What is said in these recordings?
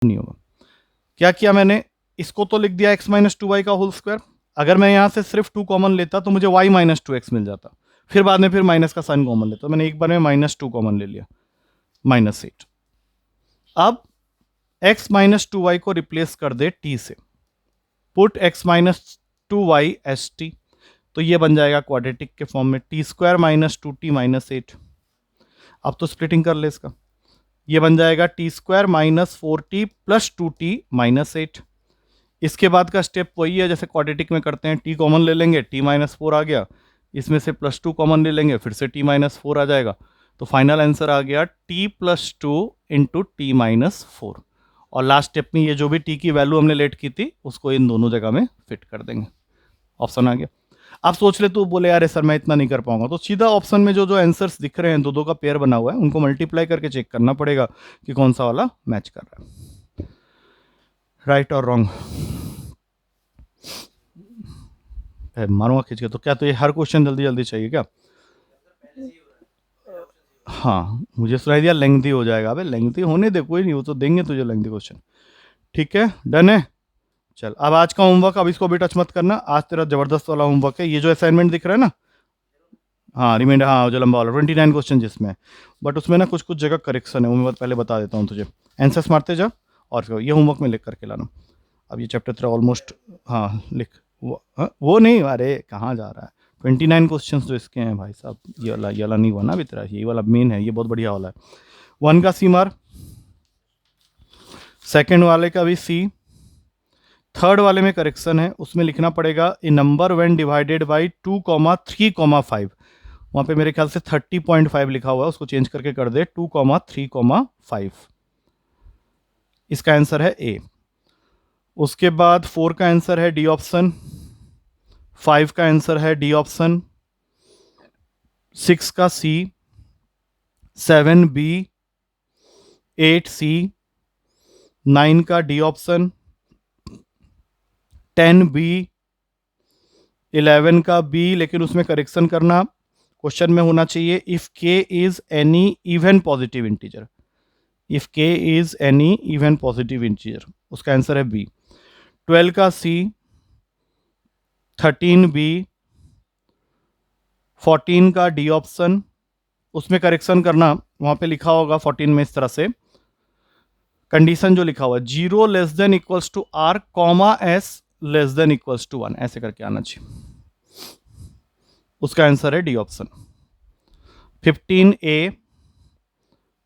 नहीं होगा। क्या किया मैंने, इसको तो लिख दिया x माइनस टू वाई का होल स्क्वायर। अगर मैं यहां से सिर्फ 2 कॉमन लेता तो मुझे y माइनस टू एक्स मिल जाता, फिर बाद में फिर माइनस का साइन कॉमन लेता, तो मैंने एक बार में माइनस टू कॉमन ले लिया, -8। अब x माइनस टू वाई को रिप्लेस कर दे t से, put x minus two Y S T, तो ये बन जाएगा क्वाड्रेटिक के फॉर्म में, T square minus two T minus eight. अब तो स्प्लिटिंग कर ले इसका, ये बन जाएगा T square minus four T plus two T minus eight. इसके बाद का स्टेप वही है जैसे क्वाड्रेटिक में करते हैं, टी कॉमन ले लेंगे, टी माइनस फोर आ गया, इसमें से प्लस टू कॉमन ले लेंगे, फिर से टी माइनस फोर आ जाएगा, तो फाइनल आंसर आ गया T plus two into T minus four. और लास्ट स्टेप में ये जो भी टी की वैल्यू हमने लेट की थी उसको इन दोनों जगह में फिट कर देंगे। ऑप्शन आ गया। आप सोच ले तो बोले यार सर मैं इतना नहीं कर पाऊंगा, तो सीधा ऑप्शन में जो जो आंसर्स दिख रहे हैं दो दो का पेयर बना हुआ है उनको मल्टीप्लाई करके चेक करना पड़ेगा कि कौन सा वाला मैच कर रहा है, राइट और रॉन्ग। मारूंगा खींच के, तो क्या तो ये हर क्वेश्चन जल्दी जल्दी चाहिए क्या? हाँ मुझे सुनाई दिया लेंथी हो जाएगा, अबे लेंथी होने दे, कोई नहीं, वो तो देंगे तुझे लेंथी क्वेश्चन। ठीक है, डन है। चल अब आज का होमवर्क, अब इसको भी टच मत करना, आज तेरा जबरदस्त वाला होमवर्क है, ये जो असाइनमेंट दिख रहा है ना, हाँ रिमाइंडर, हाँ जो लंबा वाला 29 क्वेश्चन जिसमें, बट उसमें ना कुछ कुछ जगह करेक्शन है, वो मैं पहले बता देता हूँ तुझे। आंसर्स मारते जा और ये होमवर्क में लिख करके लाना। अब ये चैप्टर तेरा ऑलमोस्ट, हाँ लिख वो नहीं, अरे कहाँ जा रहा है, 29 क्वेश्चन तो इसके हैं भाई साहब, ये वाला नहीं हुआ ना अभी तेरा, ये वाला मेन है, ये बहुत बढ़िया वाला है। 1 का सी मार, सेकेंड वाले का भी सी, थर्ड वाले में करेक्शन है, उसमें लिखना पड़ेगा ए नंबर व्हेन डिवाइडेड बाई 2,3,5, वहां पे मेरे ख्याल से 30.5 लिखा हुआ है, उसको चेंज करके कर दे 2,3,5। इसका आंसर है ए। उसके बाद 4 का आंसर है डी ऑप्शन, 5 का आंसर है डी ऑप्शन, 6 का सी, 7 बी, 8 सी, 9 का डी ऑप्शन, 10 बी, 11 का बी, लेकिन उसमें करेक्शन करना, क्वेश्चन में होना चाहिए if K is any even positive integer, if K is any even positive integer, उसका आंसर है बी। 12 का सी, 13 बी, 14 का डी ऑप्शन, उसमें करेक्शन करना, वहां पे लिखा होगा 14 में इस तरह से, कंडीशन जो लिखा हुआ है 0 less than equals to R comma S less than equals to 1, ऐसे करके आना चाहिए, उसका आंसर है डी ऑप्शन। 15 ए,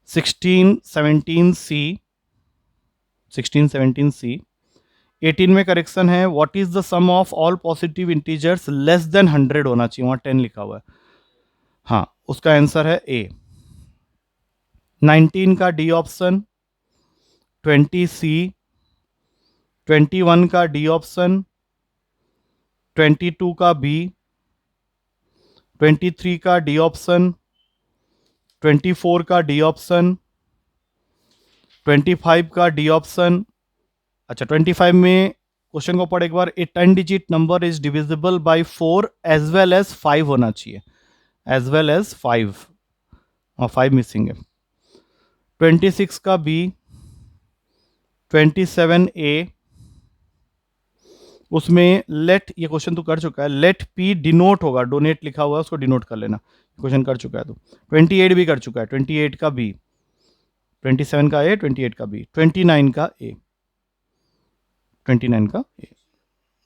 16 17 सी, 16 17 सी, 18 में करेक्शन है what is the sum of all positive integers less than 100 होना चाहिए, वहां 10 लिखा हुआ है, हाँ उसका आंसर है ए। 19 का डी ऑप्शन, 20 सी, 21 का डी ऑप्शन, 22 का बी, 23 का डी ऑप्शन, 24 का डी ऑप्शन, 25 का डी ऑप्शन। अच्छा 25 में क्वेश्चन को पढ़ एक बार, a 10 digit number is divisible by 4 as well as 5 होना चाहिए, एज वेल एज 5, और 5 मिसिंग है। 26 का बी, 27 ए, उसमें लेट, ये क्वेश्चन तो कर चुका है, लेट पी डिनोट होगा, डोनेट लिखा हुआ है उसको डिनोट कर लेना, क्वेश्चन कर चुका है तो। 28 भी कर चुका है, 28 का बी, 27 का ए, 28 का बी, 29 का ए, 29 का ए,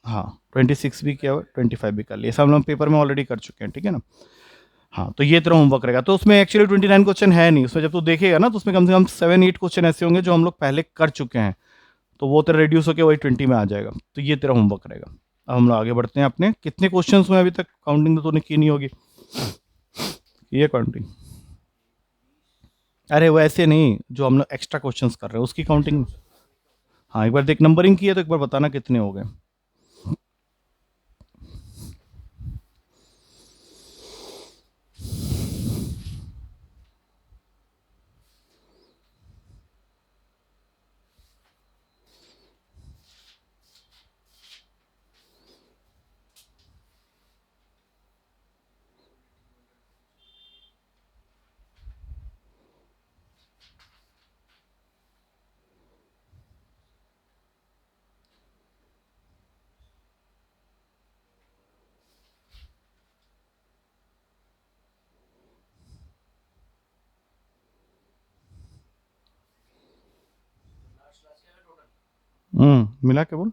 हाँ 26 भी किया हुआ, 25 भी कर लिया, सब हम पेपर में ऑलरेडी कर चुके हैं, ठीक है ना। हाँ तो ये तेरा होमवर्क रहेगा, तो उसमें एक्चुअली 29 क्वेश्चन है नहीं, उसमें जब तू देखेगा ना तो उसमें कम से कम 7-8 क्वेश्चन ऐसे होंगे जो हम लोग पहले कर चुके हैं, तो वो तेरा रिड्यूस होकर वही 20 में आ जाएगा, तो ये तेरा होमवर्क रहेगा। अब हम लोग आगे बढ़ते हैं अपने, कितने क्वेश्चन हुए अभी तक, काउंटिंग तो तूने की नहीं होगी, ये काउंटिंग, अरे वो ऐसे नहीं, जो हम लोग एक्स्ट्रा क्वेश्चंस कर रहे हैं उसकी काउंटिंग। हाँ एक बार देख, नंबरिंग की है तो एक बार बताना कितने हो गए। मिला के बोल।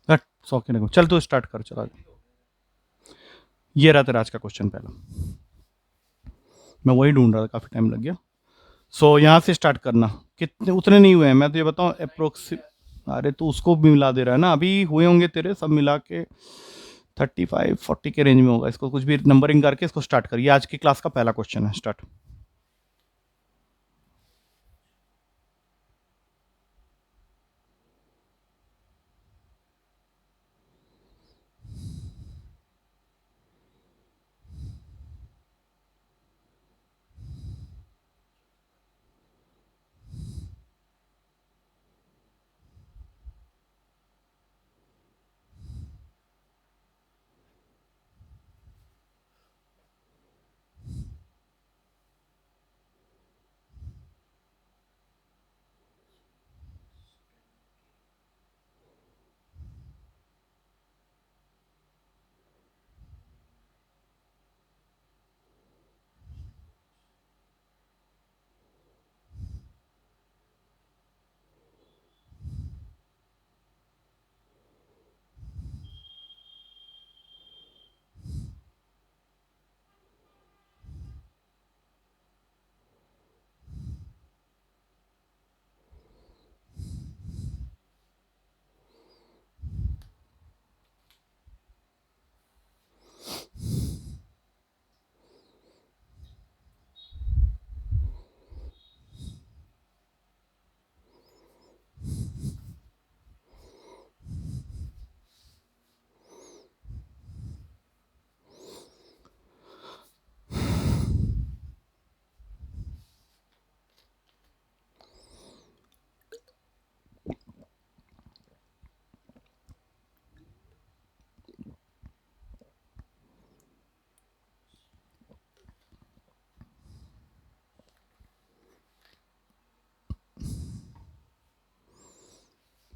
हट, 100 के लगभग। चल तू स्टार्ट कर, चला। ये रहा तेरा आज का क्वेश्चन पहला। मैं वही ढूंढ रहा था, काफी टाइम लग गया। सो यहाँ से स्टार्ट करना। कितने उतने नहीं हुए हैं, मैं तो ये बताऊँ अप्रोक्सी। अरे तू उसको भी मिला दे रहा है ना, अभी हुए होंगे तेरे सब मिला के 35-40 के रेंज में होगा। इसको कुछ भी नंबरिंग करके इसको स्टार्ट करिए। आज की क्लास का पहला क्वेश्चन है, स्टार्ट।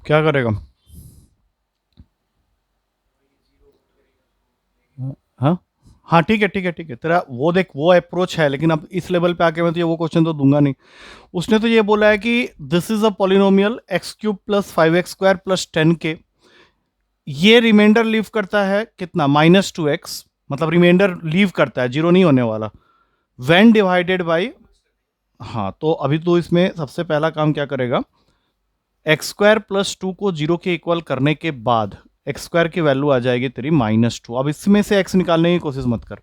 क्या करेगा? हाँ हाँ, ठीक है ठीक है ठीक है। तेरा वो देख, वो अप्रोच है, लेकिन अब इस लेवल पे आके मैं तो वो क्वेश्चन तो दूंगा नहीं। उसने तो ये बोला है कि this is a polynomial x cube plus 5x² plus 10k। ये रिमाइंडर लीव करता है कितना? -2x। मतलब रिमाइंडर लीव करता है, जीरो नहीं होने वाला। When divided by. हाँ, तो अभी तो इसमें सबसे पहला काम क्या करेगा? x² प्लस 2 को जीरो के इक्वल करने के बाद x² की वैल्यू आ जाएगी तेरी -2। अब इसमें से x निकालने की कोशिश मत कर,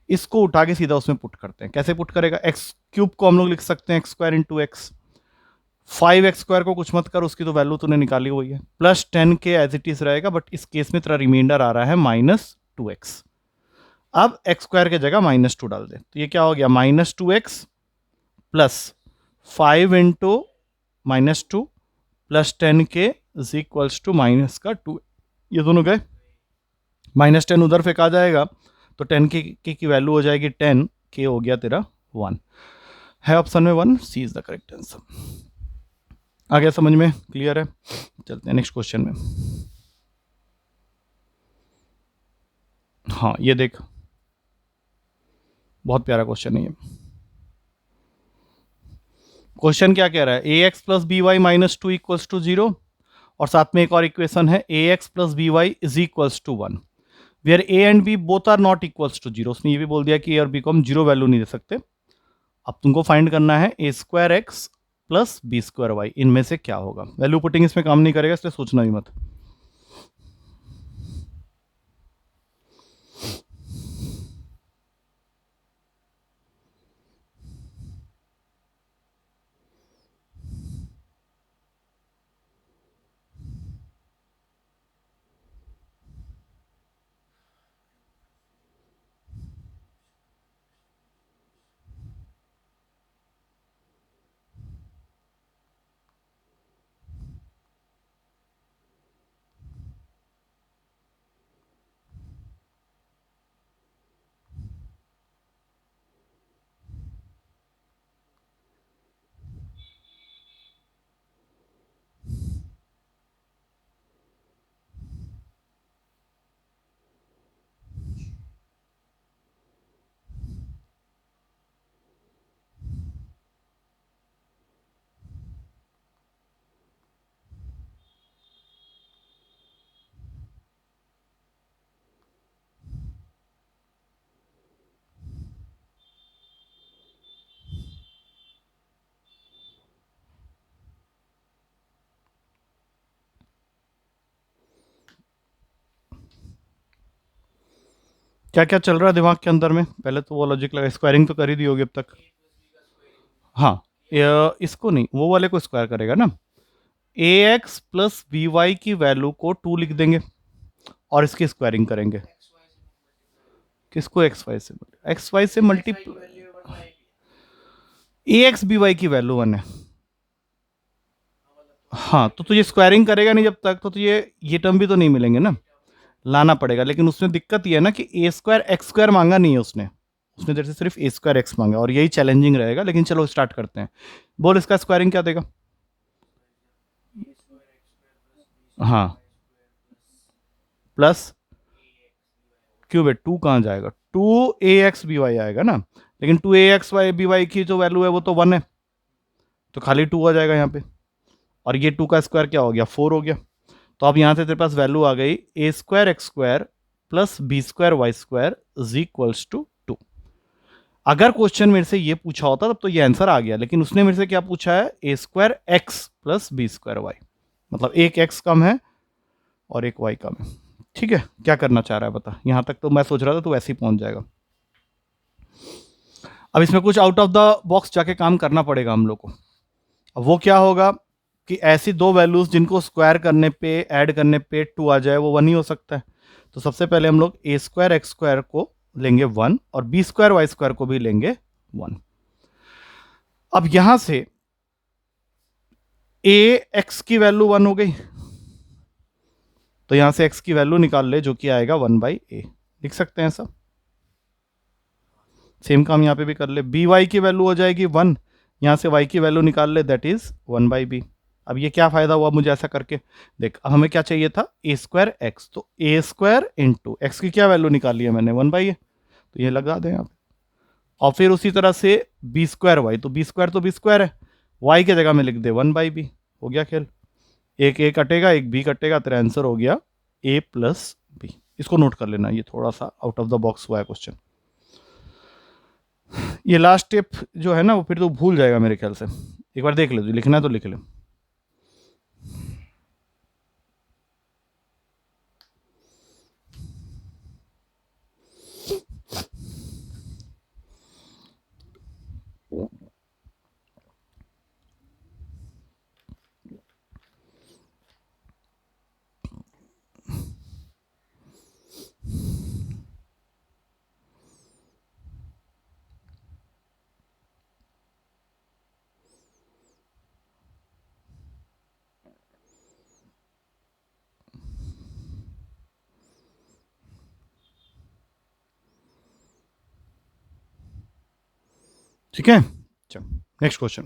इसको उठा के सीधा उसमें पुट करते हैं। कैसे पुट करेगा? एक्स क्यूब को हम लोग लिख सकते हैं x² इंटू एक्स। 5x² को कुछ मत कर, उसकी तो वैल्यू तूने निकाली हुई है। Plus 10k as it is रहेगा, बट इस केस में तेरा रिमाइंडर आ रहा है -2x। अब x² की जगह -2 डाल दे, तो ये क्या हो गया? -2x plus 5 into -2 plus 10k is equals to minus का 2। ये दोनों गए, -10 उधर फेंका जाएगा, तो 10k की वैल्यू हो जाएगी 10, k हो गया तेरा 1। है ऑप्शन में 1, सी इज द करेक्ट आंसर। आ गया समझ में? क्लियर है? चलते हैं नेक्स्ट क्वेश्चन में। हाँ, ये देख, बहुत प्यारा क्वेश्चन है ये। क्वेश्चन क्या कह रहा है? A X plus B Y -2 equals to 0, और साथ में एक और इक्वेशन है A X plus B Y is equals to 1। Where A and B both are not equals to zero. उसने ये भी बोल दिया कि ए और बी को हम जीरो वैल्यू नहीं दे सकते। अब तुमको फाइंड करना है A square X plus B square Y, इनमें से क्या होगा। वैल्यू पुटिंग इसमें काम नहीं करेगा, इसलिए सोचना भी मत। क्या क्या चल रहा है दिमाग के अंदर में, पहले तो वो लॉजिक लगा। स्क्वायरिंग तो कर ही दी होगी अब तक। हाँ, इसको नहीं, वो वाले को स्क्वायर करेगा ना। ए एक्स प्लस बी वाई की वैल्यू को 2 लिख देंगे और इसकी स्क्वायरिंग करेंगे। किसको एक्स वाई से? एक्स वाई से मल्टीप्लाई, ए एक्स बी वाई की वैल्यू 1 है। हाँ, तो तुझे स्क्वायरिंग करेगा नहीं जब तक, तो ये टर्म भी तो नहीं मिलेंगे ना, लाना पड़ेगा। लेकिन उसमें दिक्कत ये है ना कि ए स्क्वायर एक्स स्क्वायर मांगा नहीं है उसने उसने तेरे से सिर्फ ए स्क्वायर एक्स मांगा, और यही चैलेंजिंग रहेगा। लेकिन चलो स्टार्ट करते हैं। बोल इसका स्क्वायरिंग क्या देगा? हाँ, प्लस क्यूब है, 2 कहाँ जाएगा? 2 ax by आएगा ना। लेकिन 2 ax by by की जो वैल्यू है वो तो 1 है, तो खाली 2 आ जाएगा यहाँ पे। और ये 2 का स्क्वायर क्या हो गया? 4 हो गया। तो अब यहाँ से तेरे पास वैल्यू आ गई A square X square plus B square Y square is equals to 2। अगर क्वेश्चन मेरे से ये पूछा होता तब तो ये आंसर आ गया, लेकिन उसने मेरे से क्या पूछा है? A square X plus B square Y, मतलब एक एक्स कम है और एक वाई कम है। ठीक है, क्या करना चाह रहा है बता। यहां तक तो मैं सोच रहा था तो वैसे ही पहुंच जाएगा। अब इसमें कुछ आउट ऑफ द बॉक्स जाके काम करना पड़ेगा हम लोग को। अब वो क्या होगा कि ऐसी दो वैल्यूज जिनको स्क्वायर करने पे, ऐड करने पे 2 आ जाए, वो 1 ही हो सकता है। तो सबसे पहले हम लोग ए स्क्वायर एक्स स्क्वायर को लेंगे 1 और बी स्क्वायर वाई स्क्वायर को भी लेंगे 1। अब यहां से ए एक्स की वैल्यू 1 हो गई, तो यहां से एक्स की वैल्यू निकाल ले, जो कि आएगा 1/a। लिख सकते हैं सब। सेम काम यहां पे भी कर ले। बी वाई की वैल्यू हो जाएगी 1, यहां से y की वैल्यू निकाल ले, दैट इज 1/b। अब ये क्या फायदा हुआ मुझे ऐसा करके? देख, अब हमें क्या चाहिए था? ए स्क्वायर एक्स, तो ए स्क्वायर इंटू एक्स की क्या वैल्यू निकाली है मैंने? 1/a, तो ये लगा दें आप। और फिर उसी तरह से बी स्क्वायर वाई, तो बी स्क्वायर तो बी स्क्वायर है, वाई की जगह में लिख दे 1/b। हो गया खेल। एक ए कटेगा, एक बी कटेगा, तेरा आंसर हो गया a प्लस बी। इसको नोट कर लेना, ये थोड़ा सा आउट ऑफ द बॉक्स हुआ है क्वेश्चन। ये लास्ट स्टेप जो है ना, वो फिर तो भूल जाएगा मेरे ख्याल से। एक बार देख ले, जो लिखना है तो लिख ले। ठीक है, चलो नेक्स्ट क्वेश्चन।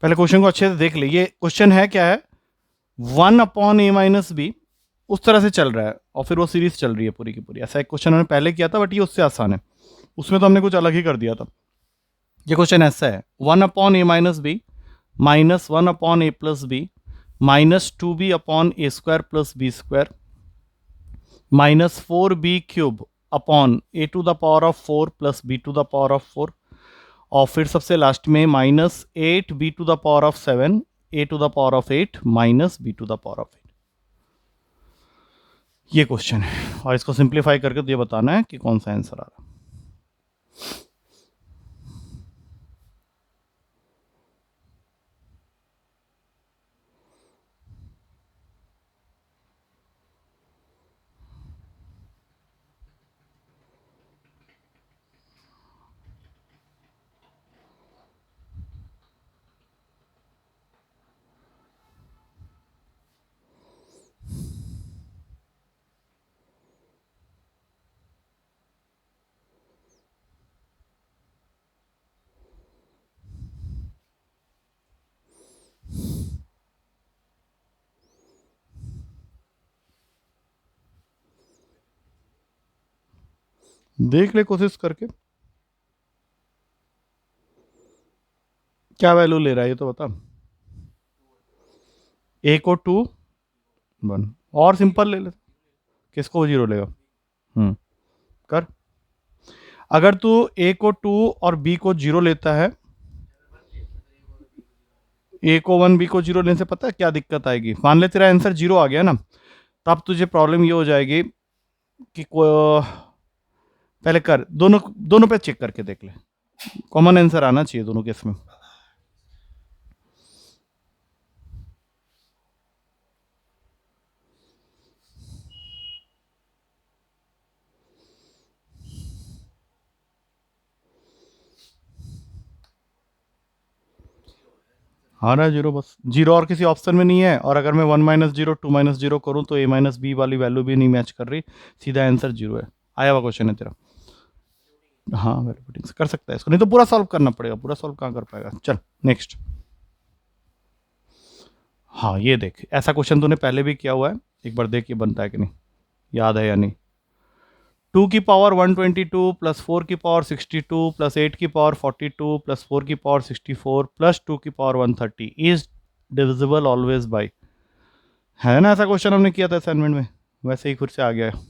पहले क्वेश्चन को अच्छे से देख ले। ये क्वेश्चन है क्या है? 1/a-b उस तरह से चल रहा है, और फिर वो सीरीज चल रही है पूरी की पूरी। ऐसा एक क्वेश्चन हमने पहले किया था, बट ये उससे आसान है। उसमें तो हमने कुछ अलग ही कर दिया था। ये क्वेश्चन ऐसा है, 1/a-b minus 1/a+b -2b upon A square plus B square -4b cube upon A to the power of 4 plus B to the power of 4 और फिर सबसे लास्ट में -8b to the power of 7 A to the power of 8 minus B to the power of 8। ये question है और इसको simplify करके तो ये बताना है कि कौन सा आंसर आ रहा है। देख ले कोशिश करके क्या वैल्यू ले रहा है ये तो बता। ए को 2 1 और सिंपल ले ले, किसको 0 लेगा। कर। अगर तू ए को 2 और बी को 0 लेता है, ए को 1 बी को 0 लेने से पता है क्या दिक्कत आएगी। मान ले तेरा आंसर 0 आ गया ना, तब तुझे प्रॉब्लम ये हो जाएगी कि पहले कर दोनों दोनों पे चेक करके देख ले, कॉमन आंसर आना चाहिए दोनों केस में। हाँ ना 0, बस 0 और किसी ऑप्शन में नहीं है। और अगर मैं 1 - 0 2 - 0 करूँ तो a - b वाली वैल्यू भी नहीं मैच कर रही, सीधा आंसर 0 है। आया हुआ क्वेश्चन है तेरा। हाँ वैल्यू पुटिंग से कर सकता है इसको, नहीं तो पूरा सॉल्व करना पड़ेगा, पूरा सॉल्व कहाँ कर पाएगा। चल नेक्स्ट। हाँ ये देख, ऐसा क्वेश्चन तूने पहले भी किया हुआ है, एक बार देख ये बनता है कि नहीं, याद है या नहीं। 2 की पावर 122 प्लस 4 की पावर 62 प्लस 8 की पावर 42 प्लस 4 की पावर 64 प्लस 2 की power 130 is divisible always by. है ना, ऐसा क्वेश्चन हमने किया था असाइनमेंट में, वैसे ही फिर से आ गया है।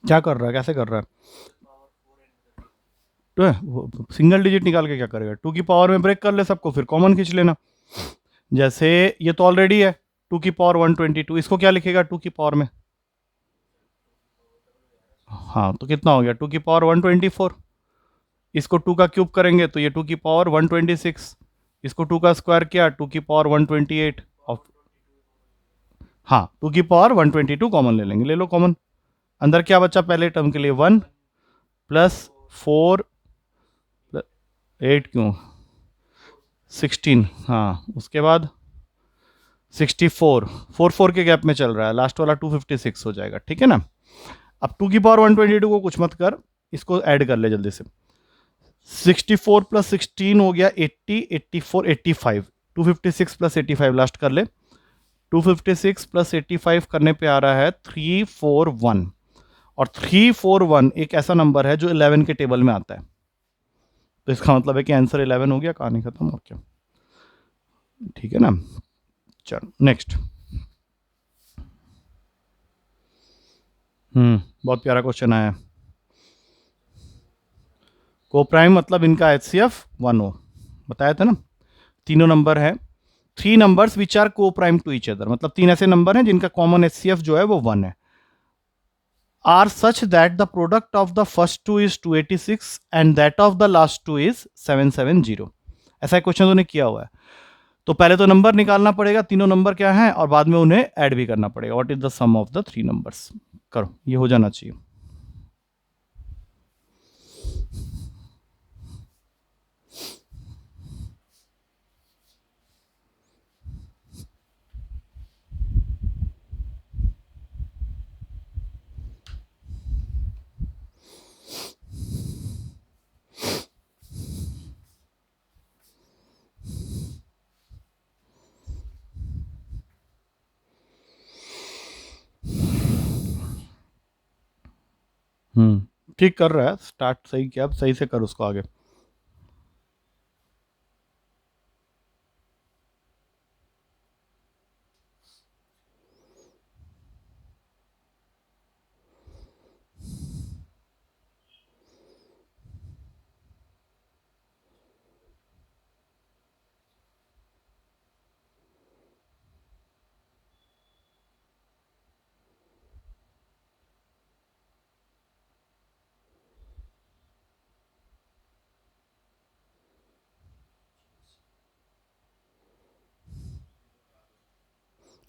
क्या कर रहा है, कैसे कर रहा है। तो सिंगल डिजिट निकाल के क्या करेगा, 2 की पावर में ब्रेक कर ले सबको, फिर कॉमन खींच लेना। जैसे ये तो ऑलरेडी है 2 की पावर 122, इसको क्या लिखेगा 2 की पावर में। हाँ तो कितना हो गया 2 की पावर 124। इसको 2 का क्यूब करेंगे तो ये 2 की पावर 126। इसको 2 का स्क्वायर किया 2 की पावर 128 और हाँ 2 की पावर 122 कॉमन ले लेंगे, ले लो कॉमन। अंदर क्या बचा पहले टर्म के लिए 1 प्लस 4 8 क्यों 16, हाँ उसके बाद 64 4 के गैप में चल रहा है, लास्ट वाला 256 हो जाएगा, ठीक है ना। अब 2 की पावर 122 को कुछ मत कर, इसको ऐड कर ले जल्दी से। 64 प्लस 16 हो गया 80 84 85 256 प्लस 85 लास्ट कर ले। 256 प्लस 85 करने पे आ रहा है 341 और 341 एक ऐसा नंबर है जो 11 के टेबल में आता है, तो इसका मतलब है कि आंसर 11 हो गया, कहानी खत्म और क्या, ठीक है ना। चलो नेक्स्ट। बहुत प्यारा क्वेश्चन आया। को प्राइम मतलब इनका HCF 1 हो, बताया था ना। तीनों नंबर है, 3 numbers which are coprime to each other, मतलब 3 ऐसे नंबर हैं जिनका कॉमन HCF जो है वो 1 है। Are such that the product of the first two is 286 and that of the last two is 770। ऐसा क्वेश्चन उन्होंने किया हुआ है। तो पहले तो नंबर निकालना पड़ेगा, तीनों नंबर क्या हैं, और बाद में उन्हें ऐड भी करना पड़ेगा। What is the sum of the three numbers. करो, ये हो जाना चाहिए। ठीक कर रहा है, स्टार्ट सही किया, अब सही से कर उसको आगे।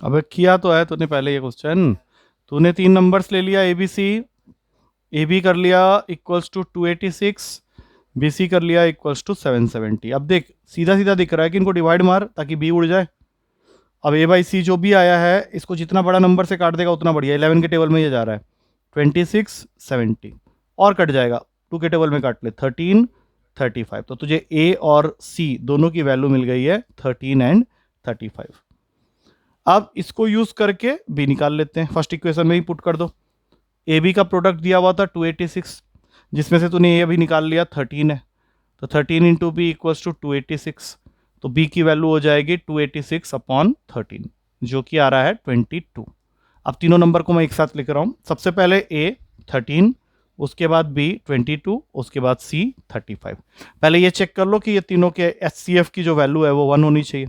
अबे किया तो है तूने पहले ये क्वेश्चन। तूने तीन नंबर्स ले लिया, A B C. A B कर लिया इक्वल्स टू 286, बी सी कर लिया इक्वल्स टू 770। अब देख सीधा सीधा दिख रहा है कि इनको डिवाइड मार ताकि बी उड़ जाए। अब ए बाई सी जो भी आया है, इसको जितना बड़ा नंबर से काट देगा उतना बढ़िया। 11 के टेबल में ये जा रहा है, 26 70 और कट जाएगा। 2 के टेबल में काट ले, 13 35। तो तुझे ए और सी दोनों की वैल्यू मिल गई है 13 एंड 35। अब इसको यूज करके बी निकाल लेते हैं, फर्स्ट इक्वेशन में ही पुट कर दो। ए बी का प्रोडक्ट दिया हुआ था 286, जिसमें से तूने ए अभी निकाल लिया 13 है, तो 13 इंटू बी इक्वल्स टू 286। तो बी की वैल्यू हो जाएगी 286 अपॉन 13, जो कि आ रहा है 22। अब तीनों नंबर को मैं एक साथ लिख रहा हूं। सबसे पहले ए 13, उसके बाद बी 22, उसके बाद सी 35। पहले ये चेक कर लो कि ये तीनों के एच सी एफ की जो वैल्यू है वो 1 होनी चाहिए।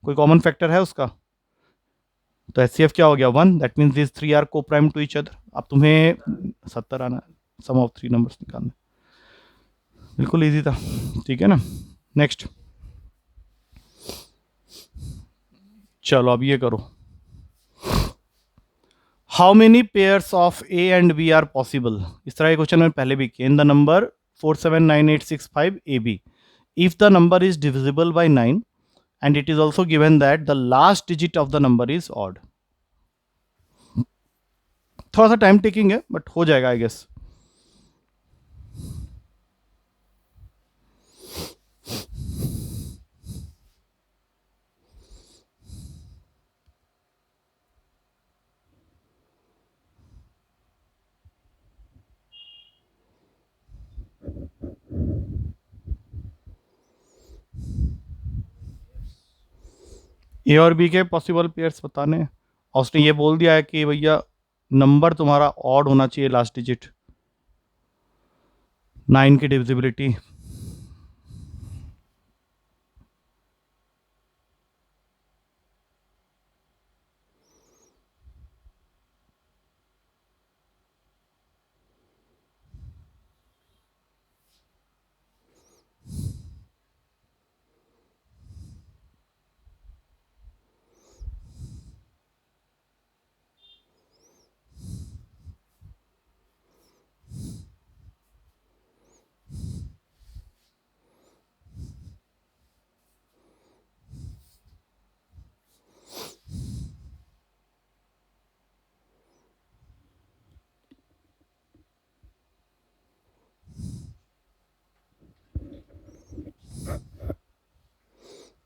कोई कॉमन फैक्टर है उसका? तो एच सी एफ क्या हो गया, 1। That means this three are coprime to each other. अब तुम्हें 70 आना, सम ऑफ थ्री नंबर्स निकालना। बिल्कुल इजी था, ठीक है ना। नेक्स्ट, चलो अब ये करो। How many pairs of A and B are possible. इस तरह के क्वेश्चन मैंने पहले भी किए। In the number 479865 A B, if the number is divisible by 9 and it is also given that the last digit of the number is odd। थोड़ा सा time taking है बट हो जाएगा आई गेस। ए और बी के possible pairs बताने हैं, और उसने ये बोल दिया है कि भैया नंबर तुम्हारा ऑड होना चाहिए, लास्ट डिजिट। 9 की डिविजिबिलिटी।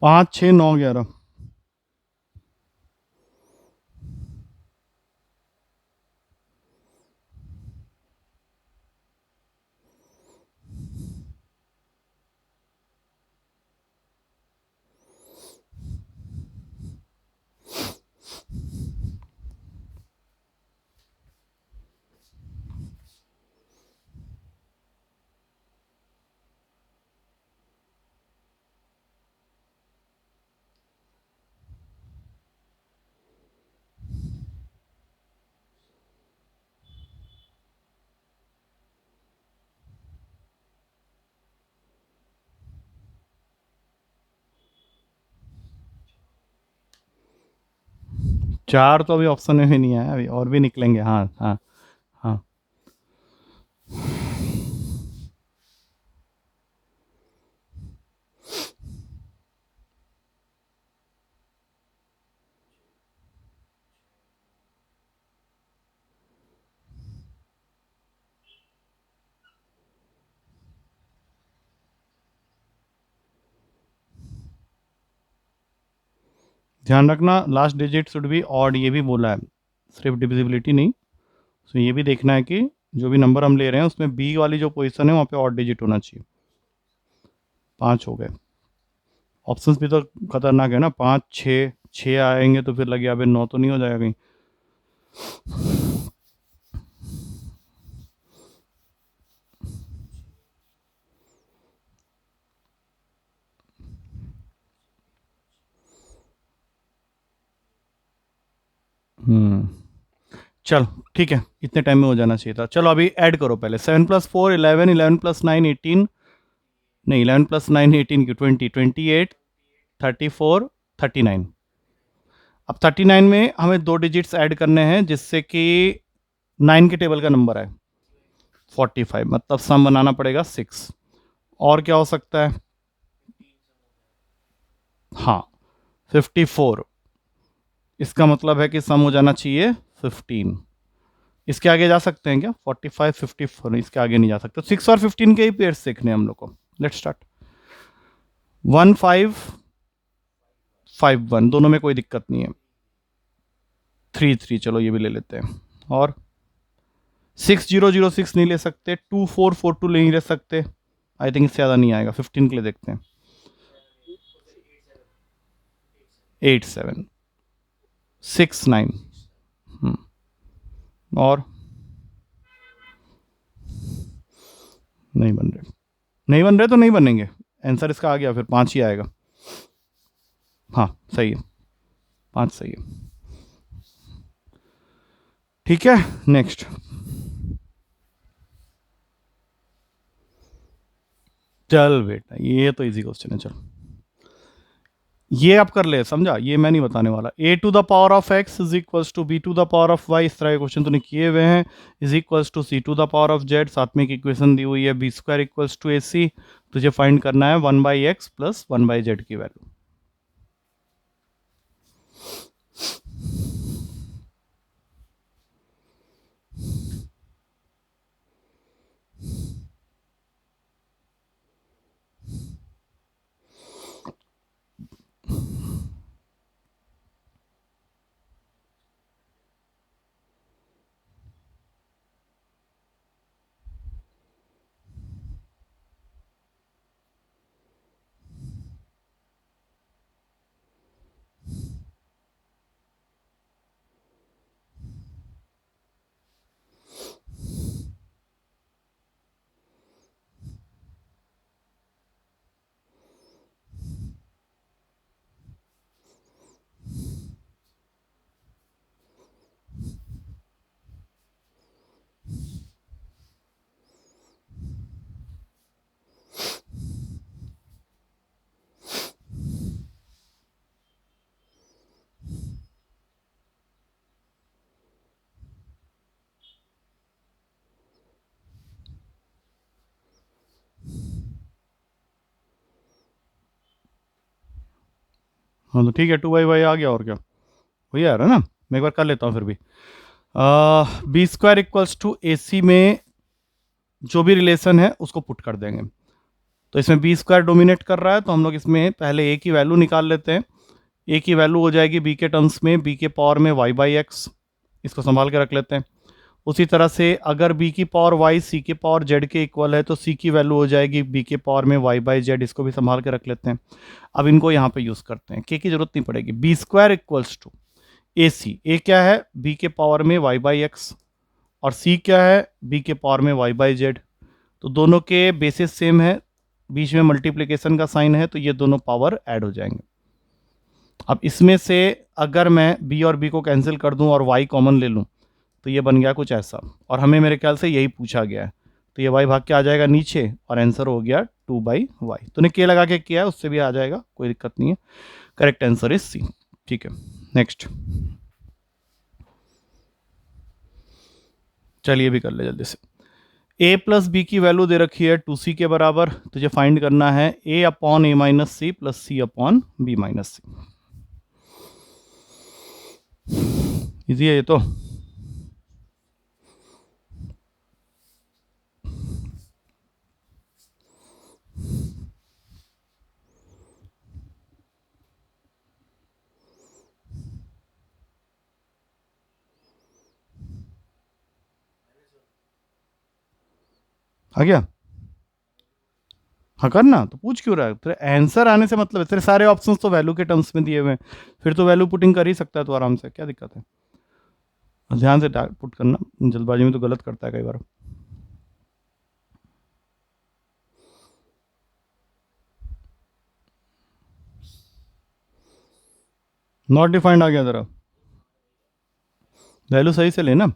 पाँच, छः, नौ, 11। 4 तो अभी ऑप्शन में भी नहीं आया, अभी और भी निकलेंगे। हाँ हाँ हाँ। ध्यान रखना last digit should be odd, ये भी बोला है, सिर्फ डिविजिबिलिटी नहीं। तो ये भी देखना है कि जो भी नंबर हम ले रहे हैं उसमें बी वाली जो पोजीशन है वहाँ पे ऑड डिजिट होना चाहिए। 5 हो गए। ऑप्शंस भी तो खतरनाक है ना, 5 6 6 आएंगे तो फिर लगे अबे 9 तो नहीं हो जाएगा कहीं। चल ठीक है, इतने टाइम में हो जाना चाहिए था। चलो अभी ऐड करो पहले। 7+4 11, 11+9 18, नहीं 11+9 18 की 20, 28, 34, 39। अब 39 में हमें 2 डिजिट्स ऐड करने हैं जिससे कि 9 के टेबल का नंबर है 45, मतलब सम बनाना पड़ेगा 6। और क्या हो सकता है? हाँ 54, इसका मतलब है कि सम हो जाना चाहिए 15। इसके आगे जा सकते हैं क्या? 45 54, इसके आगे नहीं जा सकते। 6 और 15 के ही पेयर्स देखने हैं हम लोग को। Let's start. 1 5 5 1, दोनों में कोई दिक्कत नहीं है। 3 3, चलो ये भी ले लेते हैं। और 6 0 0 6 नहीं ले सकते, 2 4 4 2 नहीं ले सकते। आई थिंक इससे ज़्यादा नहीं आएगा। 15 के लिए देखते हैं। 8 7 6 9। और नहीं बन रहे, नहीं बन रहे तो नहीं बनेंगे। आंसर इसका आ गया, फिर 5 ही आएगा। हाँ सही है, 5 सही है। ठीक है, नेक्स्ट। चल बेटा ये तो इजी क्वेश्चन है, चल ये आप कर ले, समझा? ये मैं नहीं बताने वाला। a to the power of x is equals to b to the power of y, इस तरह के क्वेश्चन तूने किए हुए हैं। Is equals to c to the power of z, साथ में एक इक्वेशन दी हुई है b square equals to ac। तुझे फाइंड करना है 1/x प्लस 1/z की वैल्यू। हाँ तो ठीक है, 2/y आ गया, और क्या वही आ रहा है ना। मैं एक बार कर लेता हूँ फिर भी। बी स्क्वायर इक्वल्स टू ए सी में जो भी रिलेशन है उसको पुट कर देंगे। तो इसमें बी स्क्वायर डोमिनेट कर रहा है, तो हम लोग इसमें पहले ए की वैल्यू निकाल लेते हैं। ए की वैल्यू हो जाएगी बी के टर्म्स में बी के पावर में y/x, इसको संभाल के रख लेते हैं। उसी तरह से अगर b की पावर y c के पावर z के इक्वल है तो c की वैल्यू हो जाएगी b के पावर में y/z, इसको भी संभाल के रख लेते हैं। अब इनको यहाँ पे यूज़ करते हैं, k की जरूरत नहीं पड़ेगी। बी स्क्वायर इक्वल्स टू ए सी, ए क्या है b के पावर में y/x, और c क्या है b के पावर में y/z। तो दोनों के बेसिस सेम है, बीच में मल्टीप्लिकेशन का साइन है, तो ये दोनों पावर ऐड हो जाएंगे। अब इसमें से अगर मैं b और b को कैंसिल कर दूं और y कॉमन ले लूं तो ये बन गया कुछ ऐसा, और हमें मेरे ख्याल से यही पूछा गया है। तो ये y भाग के आ जाएगा नीचे और आंसर हो गया 2/y। तूने k लगा के किया है, उससे भी आ जाएगा, कोई दिक्कत नहीं है। Correct answer is C. ठीक है, नेक्स्ट। चलिए भी कर ले जल्दी से। a प्लस बी की वैल्यू दे रखी है 2c के बराबर, तुझे फाइंड करना है a upon a minus C plus c upon b minus C. Easy है ये तो। आ गया? हाँ करना, तो पूछ क्यों रहा है? तेरे आंसर आने से मतलब है, तेरे सारे ऑप्शंस तो वैल्यू के टर्म्स में दिए हुए हैं, फिर तो वैल्यू पुटिंग कर ही सकता है तो आराम से, क्या दिक्कत है? ध्यान से पुट करना, जल्दबाजी में तो गलत करता है कई बार। नॉट डिफाइंड आ गया जरा, वैल्यू सही से लेना।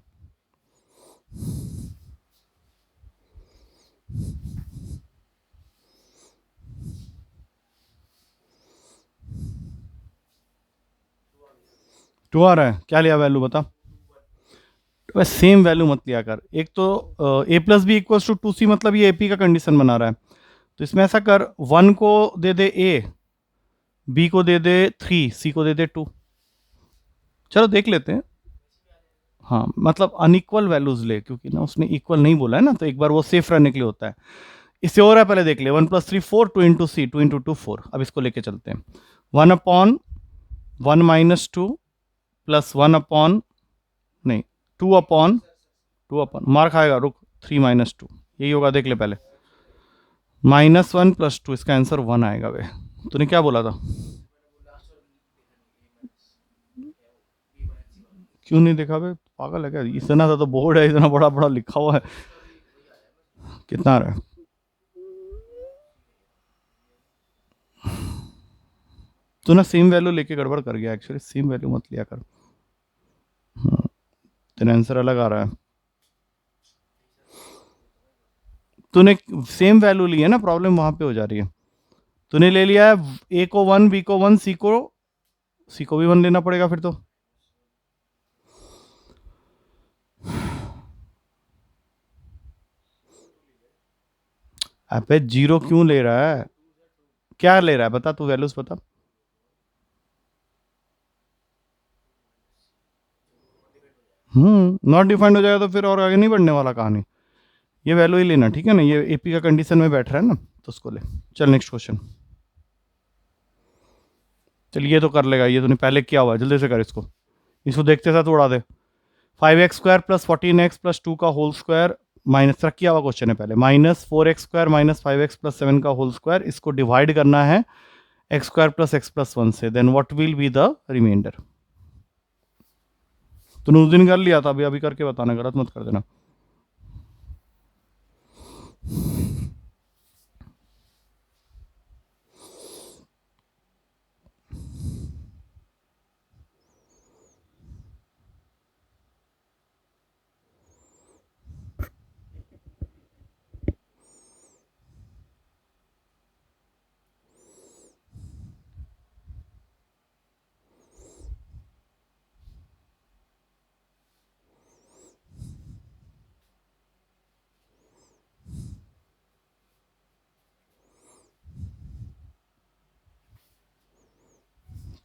टू आ रहा है, क्या लिया वैल्यू बता? बस सेम वैल्यू मत लिया कर। एक तो a plus B equals to 2c, मतलब ये AP का कंडीशन बना रहा है, तो इसमें ऐसा कर 1 को दे दे a, b को दे दे 3, c को दे दे 2। चलो देख लेते हैं। हाँ मतलब अनइक्वल वैल्यूज ले, क्योंकि ना उसने इक्वल नहीं बोला है ना, तो एक बार वो सेफ रहने के लिए होता है। इससे हो रहा है, पहले देख ले। 1 प्लस 3 4, 2 इंटू सी, 2 इंटू 2 4। अब इसको लेके चलते हैं। 1 अपॉन 1 माइनस 2 प्लस 1 अपॉन, नहीं 2 अपॉन 2 अपॉन, मार खाएगा, रुक, 3 माइनस 2, यही होगा, देख ले पहले। -1 प्लस 2, इसका आंसर 1 आएगा। वे तूने क्या बोला था? क्यों नहीं देखा बे, पागल है क्या? इतना सा तो बोर्ड है, इतना बड़ा बड़ा लिखा हुआ है। कितना आ रहा है? तू ना सेम वैल्यू लेके गड़बड़ कर गया, एक्चुअली सेम वैल्यू मत लिया कर। तेरा आंसर अलग आ रहा है। तूने सेम वैल्यू ली है ना, प्रॉब्लम वहां पे हो जा रही है। तूने ले लिया है a को 1, b को 1, c को भी 1 लेना पड़ेगा फिर तो। अबे जीरो क्यों ले रहा है? क्या ले रहा है बता, तू वैल्यूज बता। नॉट डिफाइंड हो जाएगा तो फिर और आगे नहीं बढ़ने वाला कहानी। ये वैल्यू ही लेना, ठीक है ना? ये AP का कंडीशन में बैठ रहा है ना, तो उसको ले। चल नेक्स्ट क्वेश्चन। चल ये तो कर लेगा, ये तूने पहले किया हुआ है, जल्दी से कर इसको। इसको देखते साथ उड़ा दे। 5x² प्लस 14x प्लस 2 का होल स्क्वायर माइनस, रख किया हुआ क्वेश्चन है पहले, -4x² माइनस 5x प्लस 7 का होल स्क्वायर, इसको डिवाइड करना है x² प्लस x प्लस 1 से, then what will be the reminder. तूने उस दिन कर लिया था, अभी अभी करके बताना, गलत मत कर देना।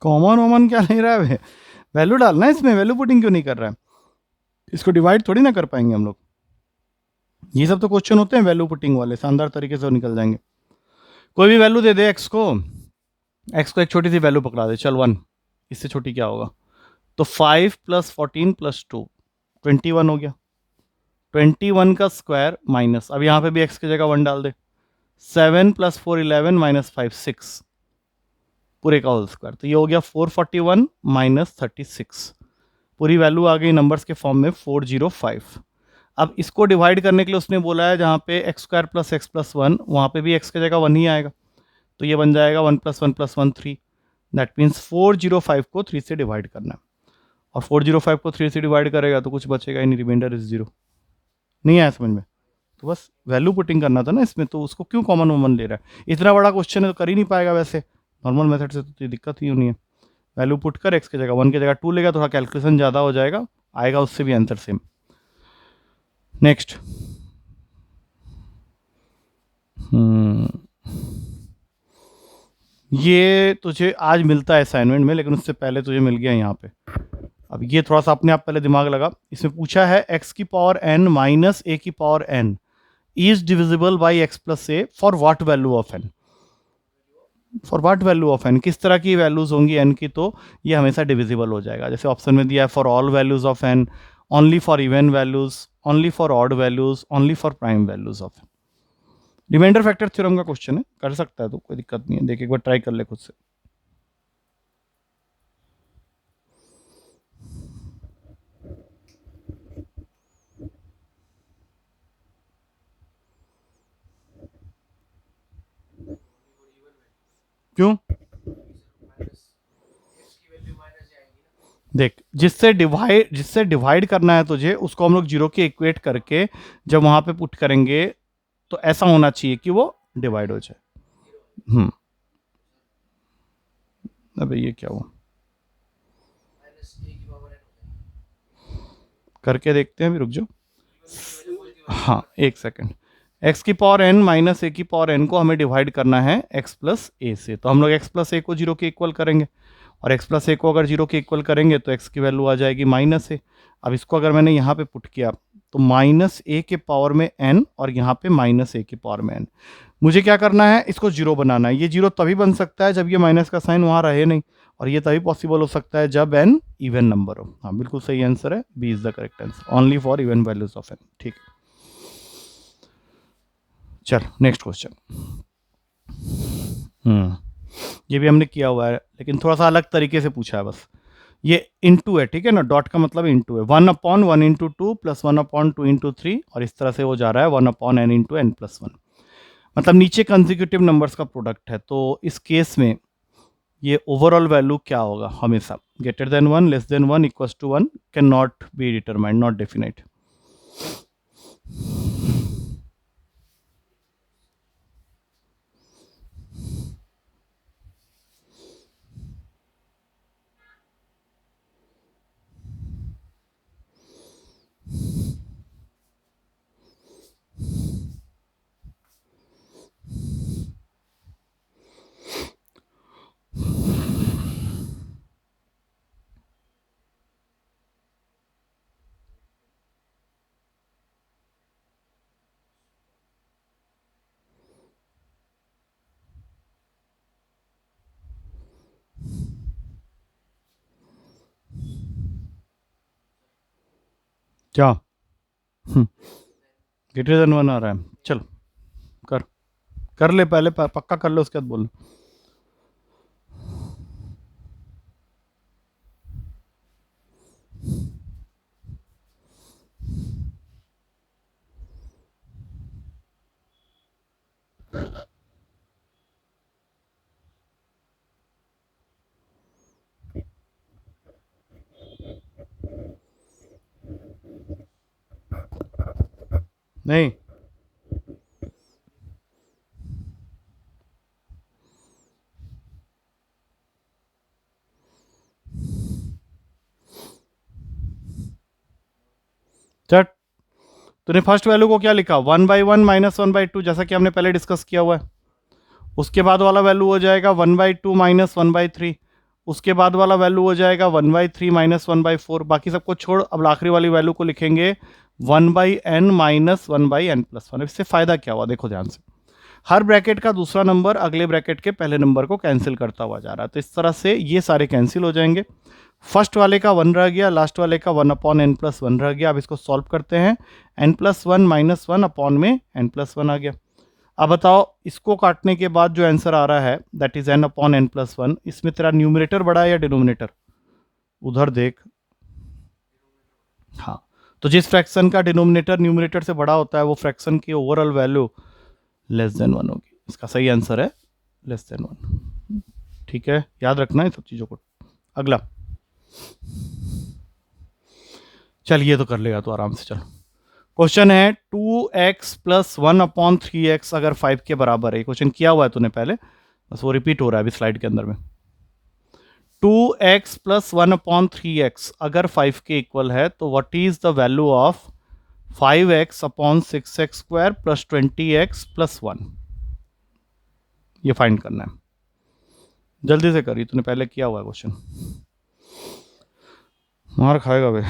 कॉमन वॉमन क्या ले रहा है? वैल्यू डालना है इसमें, वैल्यू पुटिंग क्यों नहीं कर रहा है? इसको डिवाइड थोड़ी ना कर पाएंगे हम लोग। ये सब तो क्वेश्चन होते हैं वैल्यू पुटिंग वाले, शानदार तरीके से निकल जाएंगे। कोई भी वैल्यू दे दे एक्स को एक छोटी सी वैल्यू पकड़ा दे, चल 1, इससे छोटी क्या होगा? तो 5 प्लस 14 प्लस 2 21 हो गया। 21 का स्क्वायर माइनस, अब यहाँ पे भी एक्स की जगह 1 डाल दे। 7 प्लस 4 11 माइनस 5 6, पूरे का होल स्क्वायर, तो ये हो गया 441 माइनस 36। पूरी वैल्यू आ गई नंबर्स के फॉर्म में 405। अब इसको डिवाइड करने के लिए उसने बोला है जहाँ पे x² प्लस एक्स प्लस 1, वहाँ पे भी x की जगह 1 ही आएगा, तो ये बन जाएगा 1 प्लस 1 प्लस 1 3। दैट मीन्स 405 को 3 से डिवाइड करना है, और 405 को 3 से डिवाइड करेगा तो कुछ बचेगा ही नहीं, रिमाइंडर इज 0। नहीं आया समझ में? तो बस वैल्यू पुटिंग करना था ना इसमें, तो उसको क्यों कॉमन वॉमन ले रहा है? इतना बड़ा क्वेश्चन है तो कर ही नहीं पाएगा वैसे, नॉर्मल मेथड से तो दिक्कत ही नहीं है। वैल्यू पुट कर, एक्स की जगह 1 की जगह 2 लेगा, थोड़ा कैलकुलेशन ज़्यादा हो जाएगा, आएगा उससे भी आंसर सेम। नेक्स्ट, ये तुझे आज मिलता है असाइनमेंट में, लेकिन उससे पहले तुझे मिल गया यहाँ पे। अब ये थोड़ा सा अपने आप पहले दिमाग लगा। इसमें पूछा है x की पावर n माइनस a की power n is divisible by x plus a for what value of n। For what value of n, किस तरह की वैल्यूज होंगी n की तो ये हमेशा डिविजिबल हो जाएगा। जैसे ऑप्शन में दिया है for all values of n, only for even values, only for odd values, only for prime values of n। Reminder factor theorem का क्वेश्चन है, कर सकता है तो कोई दिक्कत नहीं है। देख एक बार ट्राई कर ले खुद से। क्यों? देख, जिससे डिवाइड करना है तुझे, उसको हम लोग जीरो के इक्वेट करके जब वहां पे पुट करेंगे तो ऐसा होना चाहिए कि वो डिवाइड हो जाए। अबे ये क्या हुआ, करके देखते हैं, अभी रुक जाओ। हाँ एक सेकंड। x की पावर n माइनस a की पावर n को हमें डिवाइड करना है x प्लस a से, तो हम लोग x प्लस a को जीरो के इक्वल करेंगे, और x प्लस a को अगर जीरो के इक्वल करेंगे तो x की वैल्यू आ जाएगी माइनस a। अब इसको अगर मैंने यहाँ पे पुट किया तो माइनस a के पावर में n और यहाँ पे माइनस a की पावर में n। मुझे क्या करना है, इसको जीरो बनाना है। ये जीरो तभी बन सकता है जब ये माइनस का साइन वहाँ रहे नहीं, और ये तभी पॉसिबल हो सकता है जब n इवन नंबर हो। हाँ बिल्कुल सही आंसर है, B is the correct answer, only for even values of n। ठीक है, चल नेक्स्ट क्वेश्चन। ये भी हमने किया हुआ है, लेकिन थोड़ा सा अलग तरीके से पूछा है बस। ये इंटू है, ठीक है ना, डॉट का मतलब इंटू है। 1/1 इंटू 2 प्लस 1/2 इंटू 3, और इस तरह से वो जा रहा है 1/n इंटू n प्लस 1, मतलब नीचे कंसेक्यूटिव नंबर्स का प्रोडक्ट है। तो इस केस में ये ओवरऑल वैल्यू क्या होगा, हमेशा greater than 1, less than 1, equal to 1, can not be determined, not definite. क्या ग्रेटर देन 1 आ रहा है, चल कर कर ले पहले, पक्का कर ले, उसके बाद बोल। नहीं, चट, तूने फर्स्ट वैल्यू को क्या लिखा, 1/1 माइनस 1/2, जैसा कि हमने पहले डिस्कस किया हुआ है। उसके बाद वाला वैल्यू हो जाएगा 1/2 माइनस 1/3, उसके बाद वाला वैल्यू हो जाएगा 1/3 माइनस 1/4। बाकी सबको छोड़, अब आखिरी वाली वैल्यू को लिखेंगे 1/n माइनस 1/n प्लस 1। इससे फायदा क्या हुआ, देखो ध्यान से, हर ब्रैकेट का दूसरा नंबर अगले ब्रैकेट के पहले नंबर को कैंसिल करता हुआ जा रहा है। तो इस तरह से ये सारे कैंसिल हो जाएंगे। फर्स्ट वाले का 1 रह गया, लास्ट वाले का 1/n प्लस 1 रह गया। अब इसको सॉल्व करते हैं, n प्लस 1 माइनस 1 अपॉन में n प्लस 1 आ गया। अब बताओ, इसको काटने के बाद जो आंसर आ रहा है that is n upon n plus 1, इसमें तेरा न्यूमरेटर बड़ा है या डिनोमिनेटर, उधर देख। हाँ, तो जिस फ्रैक्शन का डिनोमिनेटर न्यूमरेटर से बड़ा होता है वो फ्रैक्शन की ओवरऑल वैल्यू लेस देन 1 होगी। इसका सही आंसर है लेस देन 1। ठीक है, याद रखना है सब चीज़ों को। अगला, चल ये तो कर लेगा तो आराम से। चलो, क्वेश्चन है 2x प्लस 1/3x अगर 5 के बराबर है। क्वेश्चन किया हुआ है तूने पहले, बस वो रिपीट हो रहा है अभी स्लाइड के अंदर में। 2x प्लस 1/3x अगर 5 के इक्वल है तो what is the value of 5x upon 6x square plus 20x plus 1, ये फाइंड करना है। जल्दी से करिए, तूने पहले किया हुआ है क्वेश्चन, मार खाएगा बे।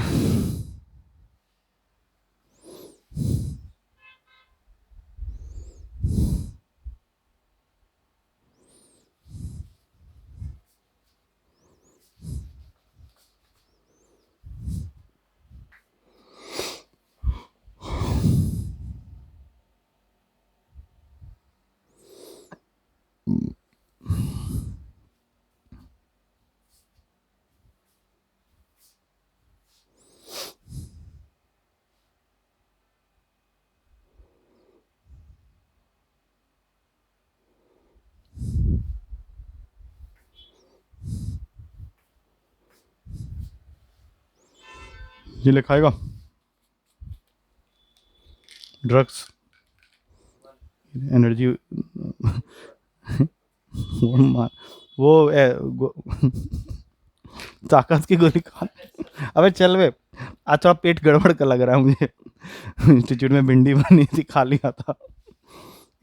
ये लिखाएगा ड्रग्स एनर्जी वो ताकत की गोली खा। अबे चल बे, आज थोड़ा पेट गड़बड़ का लग रहा है मुझे। इंस्टीट्यूट में भिंडी बनी थी, खा लिया था।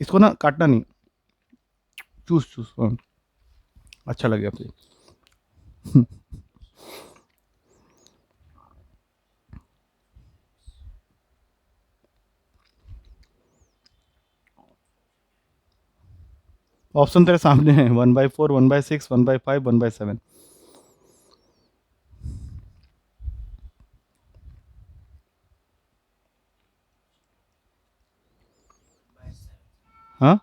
इसको ना काटना नहीं, चूस चूस, हाँ। अच्छा लग गया मुझे। ऑप्शन तेरे सामने है, 1/4, 1/6, 1/5, 1/7। हाँ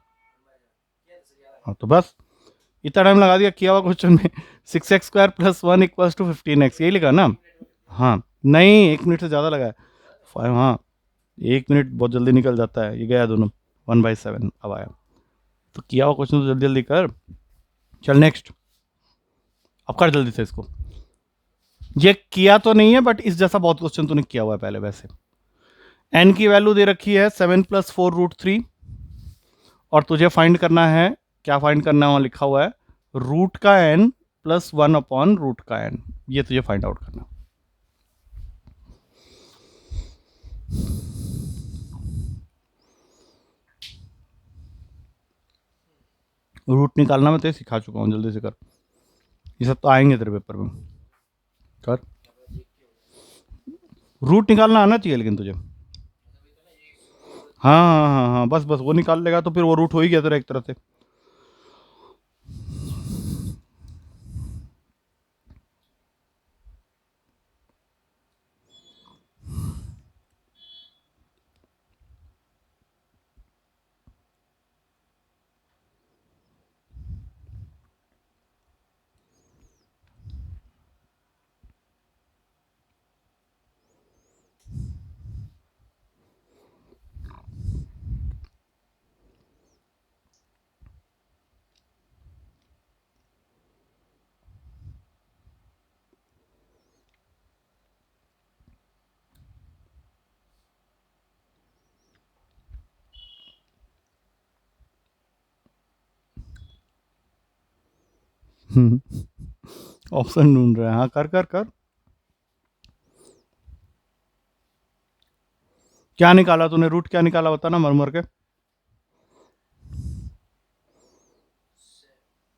हाँ, तो बस इतना टाइम लगा दिया किया हुआ क्वेश्चन में। 6x square plus 1 equals to 15x, यही लिखा ना? हाँ नहीं, 1 मिनट से ज़्यादा लगा है। 5, हाँ 1 मिनट बहुत जल्दी निकल जाता है, ये गया दोनों। 1/7 अब आया, तो किया हुआ क्वेश्चन तो जल्दी जल्दी कर। चल नेक्स्ट, अब कर जल्दी से इसको। ये किया तो नहीं है बट इस जैसा बहुत क्वेश्चन तूने किया हुआ है पहले वैसे। n की वैल्यू दे रखी है 7 + 4√3, और तुझे फाइंड करना है, क्या फाइंड करना है वहां लिखा हुआ है, रूट का n प्लस 1 अपॉन रूट का n, ये तुझे फाइंड आउट करना। रूट निकालना मैं तुझे सिखा चुका हूं, जल्दी से कर, ये सब तो आएंगे तेरे पेपर में। कर, रूट निकालना आना चाहिए लेकिन तुझे। हाँ हाँ हाँ हाँ, बस बस वो निकाल लेगा तो फिर वो रूट हो ही गया तेरा एक तरह से। ऑप्शन ढूंढ रहा है, हाँ कर कर कर। क्या निकाला तूने, रूट क्या निकाला बता ना, मर मर के।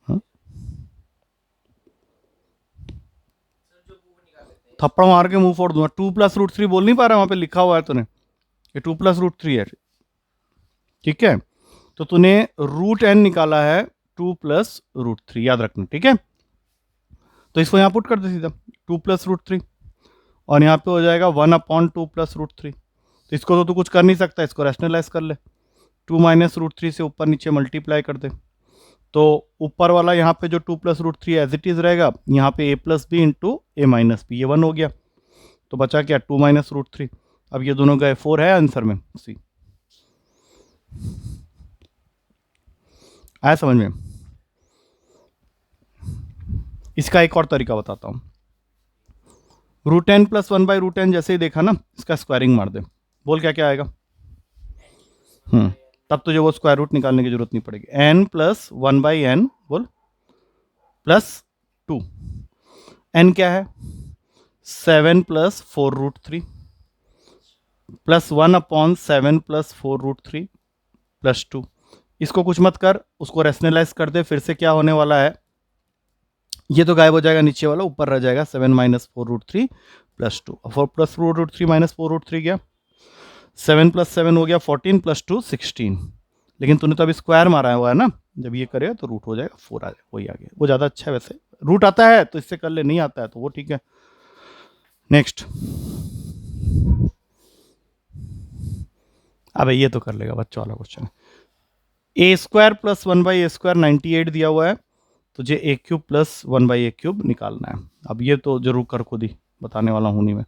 हाँ? थप्पड़ मार के मुंह फोड़ दूंगा। 2 + √3 बोल नहीं पा रहा, वहां पे लिखा हुआ है तूने, ये 2 + √3 है, ठीक है? तो तूने रूट n निकाला है 2 + √3, याद रखना, ठीक है? तो इसको यहाँ पुट कर दे सीधा, 2 + √3, और यहाँ पे हो जाएगा 1/2 + √3। तो इसको तो तू कुछ कर नहीं सकता, इसको रैशनलाइज कर ले, 2 - √3 से ऊपर नीचे मल्टीप्लाई कर दे, तो ऊपर वाला यहाँ पे जो 2 + √3 एज इट इज रहेगा, यहाँ पे a+b इंटू a-b, ये 1 हो गया, तो बचा क्या, 2 - √3। अब ये दोनों गए, 4 है आंसर में, सी। आया समझ में? इसका एक और तरीका बताता हूँ। √n + 1/√n जैसे ही देखा ना, इसका स्क्वायरिंग मार दे, बोल क्या क्या आएगा। तब तुझे वो स्क्वायर रूट निकालने की जरूरत नहीं पड़ेगी। n + 1/n बोल प्लस 2, n क्या है, 7 + 4√3, +1/7 + 4√3 + 2। इसको कुछ मत कर, उसको रैशनलाइज कर दे, फिर से क्या होने वाला है, ये तो गायब हो जाएगा, नीचे वाला ऊपर रह जाएगा 7 - 4√3 + 2। 4 + 4√3 - 4√3 गया, 7 + 7 हो गया 14 + 2 16। लेकिन तूने तो अभी स्क्वायर मारा हुआ है ना, जब ये करेगा तो रूट हो जाएगा 4 आ जाएगा, वही आ गया, वो ज़्यादा अच्छा है वैसे। रूट आता है तो इससे कर ले, नहीं आता है तो वो ठीक है। नेक्स्ट, अबे ये तो कर लेगा, बच्चों वाला क्वेश्चन है। a² + 1/a² 98 दिया हुआ है, तुझे a³ + 1/a³ निकालना है। अब ये तो जरूर कर, खुद ही बताने वाला हूं नहीं मैं।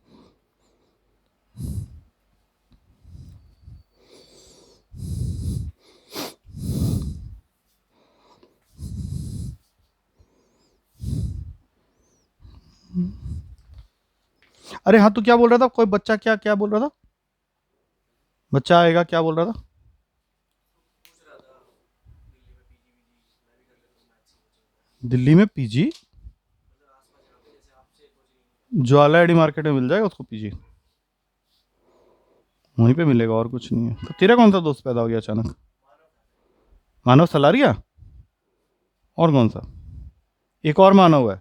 अरे हाँ, तू क्या बोल रहा था, कोई बच्चा क्या क्या बोल रहा था, बच्चा आएगा क्या बोल रहा था? दिल्ली में पीजी? ज्वाला आईडी मार्केट में मिल जाएगा उसको पीजी, वहीं पे मिलेगा और कुछ नहीं है। तो तेरा कौन सा दोस्त पैदा हो गया अचानक? मानव सलारिया? और कौन सा? एक और मानव है,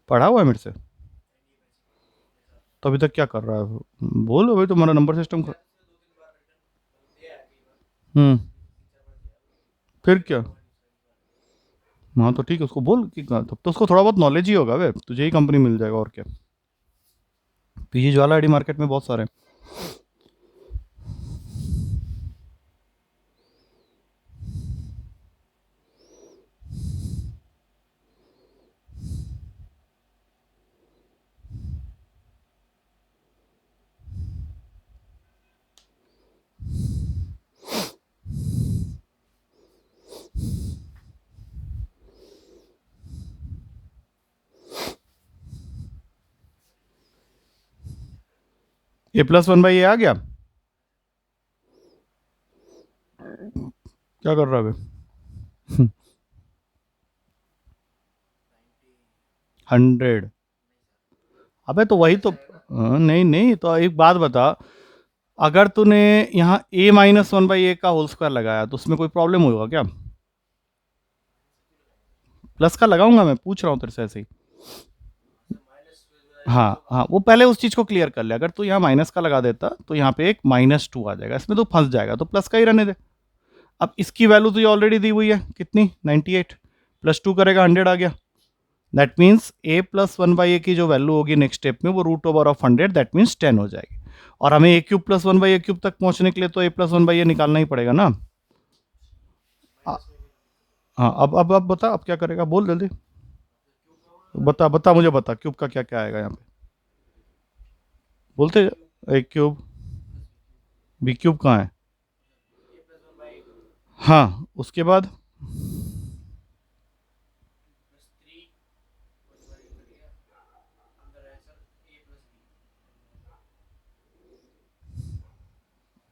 पढ़ा हुआ है मेरे से? तो अभी तक क्या कर रहा है? बोल भाई, तुम्हारा नंबर सिस्टम हम्म, फिर क्या? हाँ तो ठीक है, उसको बोल कि तब तो उसको थोड़ा बहुत नॉलेज ही होगा, वे तुझे ही कंपनी मिल जाएगा और क्या। पीजी ज्वाला आईडी मार्केट में बहुत सारे हैं। a+1/a आ गया, क्या कर रहा है अभी? 100? अबे तो वही तो, नहीं नहीं, तो एक बात बता, अगर तूने यहाँ a-1/a का होल स्क्वायर लगाया तो उसमें कोई प्रॉब्लम होगा क्या? प्लस का लगाऊंगा, मैं पूछ रहा हूँ तेरे से ऐसे ही। हाँ हाँ, वो पहले उस चीज को क्लियर कर ले, अगर तू यहाँ माइनस का लगा देता तो यहाँ पे एक -2 आ जाएगा, इसमें तो फंस जाएगा, तो प्लस का ही रहने दे। अब इसकी वैल्यू तो ये ऑलरेडी दी हुई है, कितनी, 98 + 2 करेगा 100 आ गया। दैट मीन्स a+1/a की जो वैल्यू होगी नेक्स्ट स्टेप में वो √100, दैट मीन्स 10 हो जाएगी। और हमें a³ + 1/a³ तक पहुंचने के लिए तो a+1/a निकालना ही पड़ेगा ना। आ- हाँ, अब बता, अब क्या करेगा, बोल जल्दी, बता बता मुझे, बता क्यूब का क्या क्या आएगा यहाँ पे, बोलते। a³ b³ कहाँ है? हाँ, उसके बाद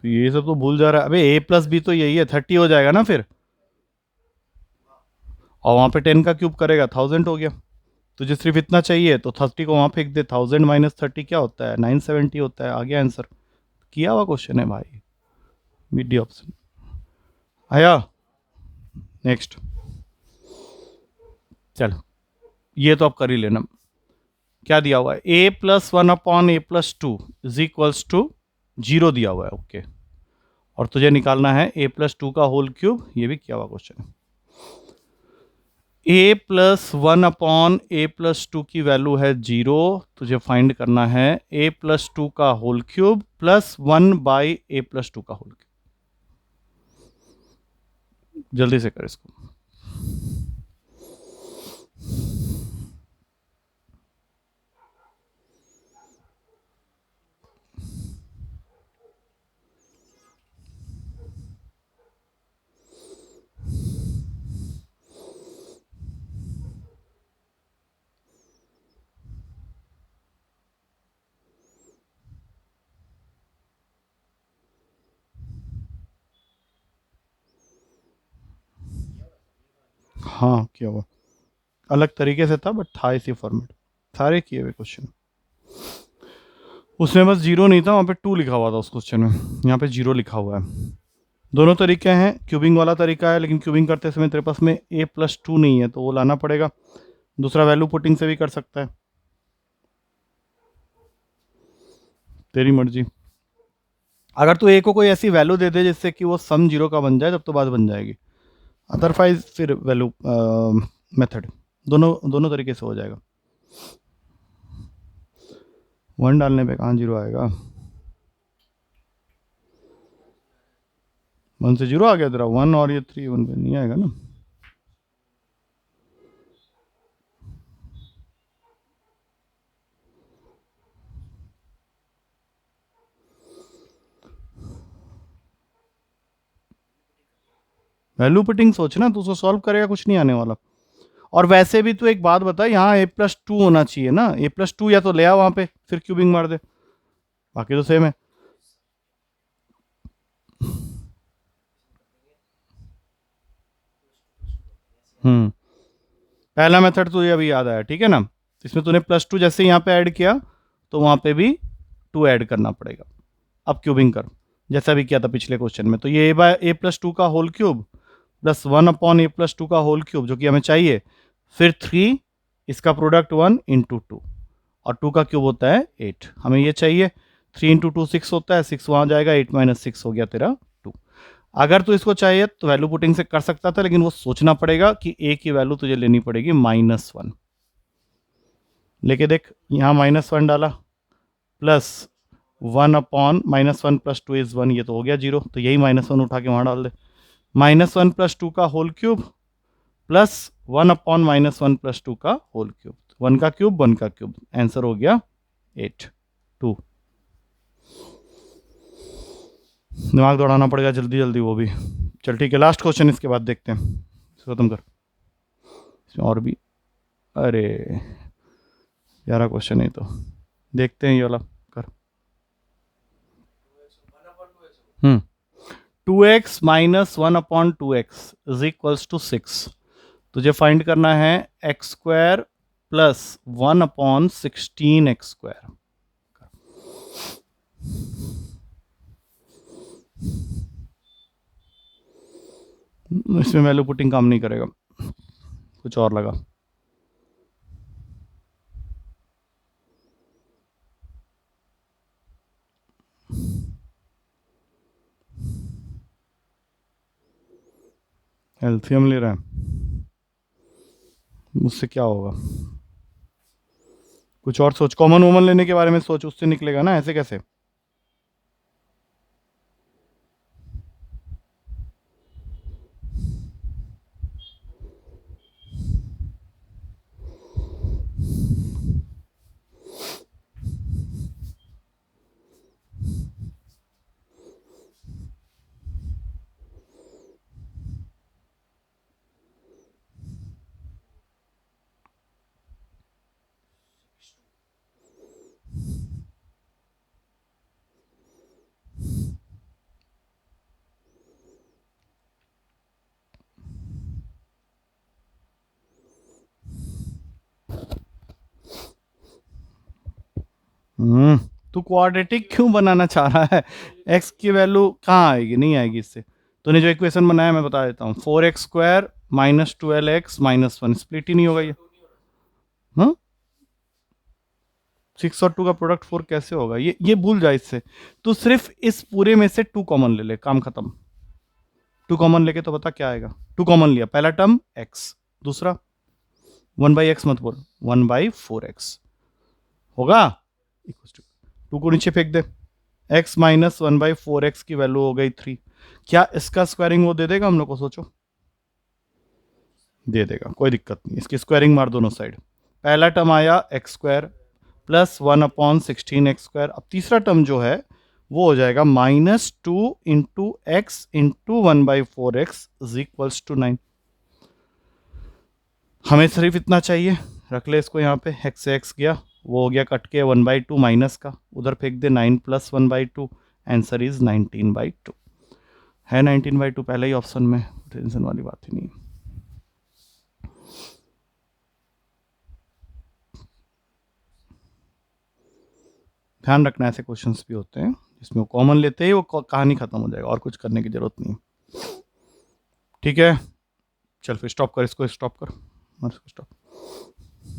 तो ये सब तो भूल जा रहा है। अबे a+b तो यही है, 30 हो जाएगा ना फिर, और वहां पे 10 का क्यूब करेगा 1000 हो गया। तुझे सिर्फ इतना चाहिए तो 30 को वहां फेंक दे, 1000 - 30 क्या होता है, 970 होता है, आ गया आंसर। किया हुआ क्वेश्चन है भाई, मिड ऑप्शन आया। नेक्स्ट, चल, ये तो आप कर ही लेना। क्या दिया हुआ है, a+1/a+2 = 0 दिया हुआ है, ओके। और तुझे निकालना है a+2 का होल क्यूब, ये भी किया हुआ क्वेश्चन है। a+1/a+2 की वैल्यू है 0, तुझे फाइंड करना है a+2 का होल क्यूब +1/a+2 का होल क्यूब। जल्दी से कर इसको। हाँ किया हुआ, अलग तरीके से था बट था इसी फॉर्मेट, सारे किए हुए क्वेश्चन। उसमें बस जीरो नहीं था, वहाँ पे 2 लिखा हुआ था उस क्वेश्चन में, यहाँ पे 0 लिखा हुआ है। दोनों तरीके हैं, क्यूबिंग वाला तरीका है, लेकिन क्यूबिंग करते समय तेरे पास में a+2 नहीं है तो वो लाना पड़ेगा। दूसरा वैल्यू पुटिंग से भी कर सकता है, तेरी मर्जी। अगर तू a को कोई ऐसी वैल्यू दे दे जिससे कि वो सम 0 का बन जाए तब तो बात बन जाएगी, अदरवाइज फिर वैल्यू मेथड, दोनों दोनों तरीके से हो जाएगा। 1 डालने पे कहाँ 0 आएगा, 1 से 0 आ गया तेरा, 1 और ये 3 1 पे नहीं आएगा ना। वैल्यू पुटिंग सोचना, तू उसको सॉल्व करेगा कुछ नहीं आने वाला। और वैसे भी तू एक बात बता, यहाँ a+2 होना चाहिए ना, a+2 या तो ले आ वहां पे फिर क्यूबिंग मार दे, बाकी तो सेम है। पहला मेथड तुझे अभी याद आया, ठीक है ना, इसमें तूने +2 जैसे यहाँ पे ऐड किया तो वहां पे भी 2 ऐड करना पड़ेगा। अब क्यूबिंग कर, जैसा भी किया था पिछले क्वेश्चन में, तो ये a+2 का होल क्यूब प्लस 1/a+2 का होल क्यूब जो कि हमें चाहिए, फिर 3, इसका प्रोडक्ट 1 × 2, और 2 का क्यूब होता है 8, हमें ये चाहिए। 3 × 2 6 होता है, 6 वहां जाएगा, 8 - 6 हो गया तेरा 2। अगर तो इसको चाहिए तो वैल्यू पुटिंग से कर सकता था, लेकिन वो सोचना पड़ेगा कि a की वैल्यू तुझे लेनी पड़ेगी -1। लेके देख, यहाँ -1 डाला, प्लस 1/-1 + 2 इज 1, ये तो हो गया 0, तो यही -1 उठा के वहां डाल दे। -1 + 2 का होल क्यूब प्लस 1/-1 + 2 का होल क्यूब, 1 का क्यूब 1 का क्यूब, आंसर हो गया 8 2। दिमाग दौड़ाना पड़ेगा जल्दी जल्दी वो भी। चल ठीक है, लास्ट क्वेश्चन इसके बाद देखते हैं, इसको खत्म कर। इसमें और भी, अरे 11 क्वेश्चन है तो, देखते हैं ये वाला कर। 2x - 1/2x = 6। तुझे फाइंड करना है x² प्लस 1/16x²। इसमें वैल्यू पुटिंग काम नहीं करेगा, कुछ और लगा। एलसीएम ले रहा है, मुझसे क्या होगा, कुछ और सोच, कॉमन वोमन लेने के बारे में सोच, उससे निकलेगा ना, ऐसे कैसे। तू क्वाड्रेटिक क्यों बनाना चाह रहा है, एक्स की वैल्यू कहाँ आएगी, नहीं आएगी इससे। तूने जो इक्वेशन बनाया मैं बता देता हूँ, 4x² - 12x - 1, स्प्लिट ही नहीं होगा ये। हाँ, 6 और 2 का प्रोडक्ट 4 कैसे होगा, ये भूल जा इससे। तू सिर्फ इस पूरे में से 2 कॉमन ले ले, काम खत्म। 2 कॉमन लेके तो बता क्या आएगा। 2 कॉमन लिया, पहला टर्म x, दूसरा 1/x मत बोल, 1/4x होगा, 2 को नीचे फेंक दे, x - 1/4x की वैल्यू हो गई 3। क्या इसका स्क्वायरिंग वो दे देगा हम लोग को, सोचो। दे देगा, कोई दिक्कत नहीं, इसकी स्क्वायरिंग मार दोनों साइड। पहला टर्म आया x² प्लस 1/16x²। अब तीसरा टर्म जो है वो हो जाएगा -2 × x × 1/4x = 9। हमें सिर्फ इतना चाहिए, रख ले इसको यहाँ पे, x से x गया, वो हो गया कट के 1/2 माइनस का, उधर फेंक दे 9 + 1/2, आंसर इज 19/2 है। 19/2 पहले ही ऑप्शन में, टेंशन वाली बात ही नहीं। ध्यान रखना, ऐसे क्वेश्चंस भी होते हैं जिसमें वो कॉमन लेते ही वो कहानी खत्म हो जाएगा और कुछ करने की जरूरत नहीं। ठीक है, चल फिर स्टॉप कर, इसको स्टॉप कर, और इसको स्टॉप।